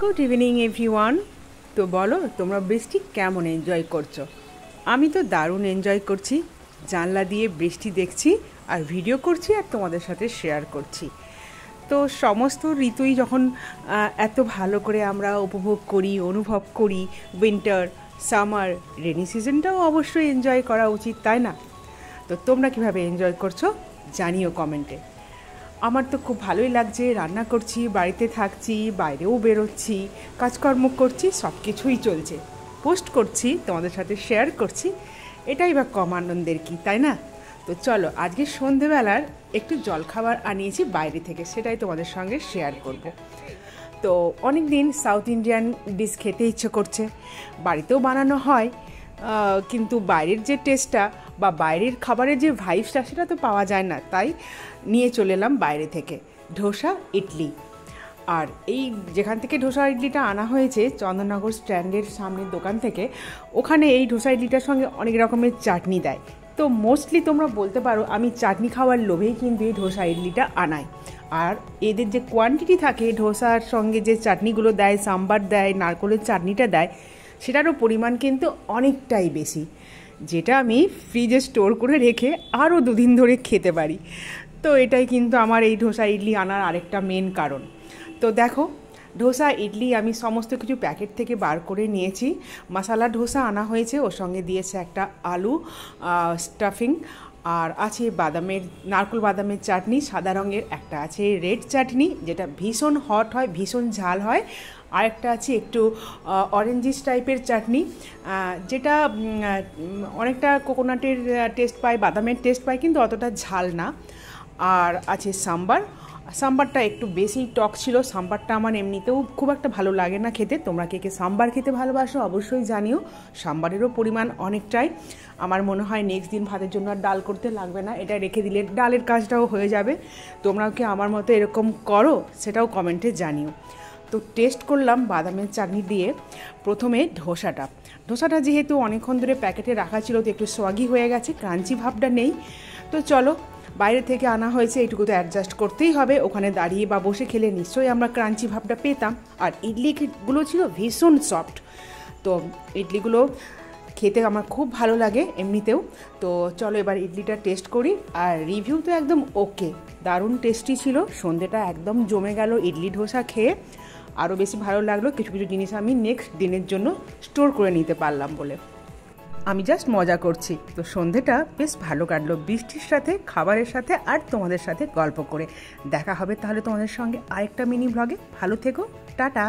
Good evening everyone. তো বলো তোমরা বৃষ্টি কেমন এনজয় করছো? আমি তো দারুণ এনজয় করছি। জানলা দিয়ে বৃষ্টি দেখছি আর ভিডিও করছি আর তোমাদের সাথে শেয়ার করছি। তো সমস্ত ঋতুই যখন এত ভালো করে আমরা উপভোগ করি, অনুভব করি, উইন্টার, সামার, রেনি সিজনটাও অবশ্যই এনজয় করা উচিত, তাই না? তো তোমরা কীভাবে এনজয় করছো জানিও কমেন্টে। আমার তো খুব ভালোই লাগছে, রান্না করছি, বাড়িতে থাকছি, বাইরেও বেরোচ্ছি, কাজকর্ম করছি, সব কিছুই চলছে, পোস্ট করছি, তোমাদের সাথে শেয়ার করছি। এটাই বা কম আনন্দের কি, তাই না? তো চলো আজকে সন্ধেবেলার একটু জলখাবার আনিয়েছি বাইরে থেকে, সেটাই তোমাদের সঙ্গে শেয়ার করব। তো অনেক দিন সাউথ ইন্ডিয়ান ডিশ খেতে ইচ্ছে করছে, বাড়িতেও বানানো হয়, কিন্তু বাইরের যে টেস্টটা বা বাইরের খাবারের যে ভাইবসটা সেটা তো পাওয়া যায় না। তাই নিয়ে চলে এলাম বাইরে থেকে ধোসা, ইডলি। আর এই যেখান থেকে ধোসা ইডলিটা আনা হয়েছে চন্দননগর স্ট্যান্ডের সামনের দোকান থেকে, ওখানে এই ধোসা ইডলিটার সঙ্গে অনেক রকমের চাটনি দেয়। তো মোস্টলি তোমরা বলতে পারো আমি চাটনি খাওয়ার লোভেই কিন্তু এই ধোসা ইডলিটা আনাই। আর এদের যে কোয়ান্টিটি থাকে ধোসার সঙ্গে, যে চাটনিগুলো দেয়, সাম্বার দেয়, নারকোলের চাটনিটা দেয়, সেটারও পরিমাণ কিন্তু অনেকটাই বেশি, যেটা আমি ফ্রিজে স্টোর করে রেখে আরও দুদিন ধরে খেতে পারি। তো এটাই কিন্তু আমার এই ধোসা ইডলি আনার আরেকটা মেন কারণ। তো দেখো, ধোসা ইডলি আমি সমস্ত কিছু প্যাকেট থেকে বার করে নিয়েছি। মশালা ধোসা আনা হয়েছে, ওর সঙ্গে দিয়েছে একটা আলু স্টাফিং, আর আছে বাদামের, নারকেল বাদামের চাটনি সাদা রঙের, একটা আছে রেড চাটনি যেটা ভীষণ হট হয়, ভীষণ ঝাল হয়, আর একটা আছে একটু অরেঞ্জিস টাইপের চাটনি, যেটা অনেকটা কোকোনাটের টেস্ট পায়, বাদামের টেস্ট পায়, কিন্তু অতটা ঝাল না। আর আছে সাম্বার। সাম্বারটা একটু বেশি টক ছিল। সাম্বারটা আমার এমনিতেও খুব একটা ভালো লাগে না খেতে। তোমরা কে কে সাম্বার খেতে ভালোবাসো অবশ্যই জানিও। সাম্বারেরও পরিমাণ অনেকটাই। আমার মনে হয় নেক্সট দিন ভাতের জন্য আর ডাল করতে লাগবে না, এটা রেখে দিলে ডালের কাজটাও হয়ে যাবে। তোমরাও কি আমার মতো এরকম করো সেটাও কমেন্টে জানিও। তো টেস্ট করলাম বাদামের চাটনি দিয়ে প্রথমে ধোসাটা যেহেতু অনেকক্ষণ ধরে প্যাকেটে রাখা ছিল, তো একটু সোয়াগি হয়ে গেছে, ক্রাঞ্চি ভাবটা নেই। তো চলো, বাইরে থেকে আনা হয়েছে, এইটুকু তো অ্যাডজাস্ট করতেই হবে। ওখানে দাঁড়িয়ে বা বসে খেলে নিশ্চয়ই আমরা ক্রাঞ্চি ভাবটা পেতাম। আর ইডলিগুলো ছিল ভীষণ সফট। তো ইডলিগুলো খেতে আমার খুব ভালো লাগে এমনিতেও। তো চলো এবার ইডলিটা টেস্ট করি। আর রিভিউ তো একদম ওকে, দারুণ টেস্টি ছিল। সন্ধ্যেটা একদম জমে গেল ইডলি ধোসা খেয়ে। আরও বেশি ভালো লাগলো, কিছু কিছু জিনিস আমি নেক্সট দিনের জন্য স্টোর করে নিতে পারলাম বলে। আমি জাস্ট মজা করছি। তো সন্ধেটা বেশ ভালো কাটলো বৃষ্টির সাথে, খাবারের সাথে, আর তোমাদের সাথে গল্প করে। দেখা হবে তাহলে তোমাদের সঙ্গে আরেকটা মিনি ব্লগে। ভালো থেকো, টাটা।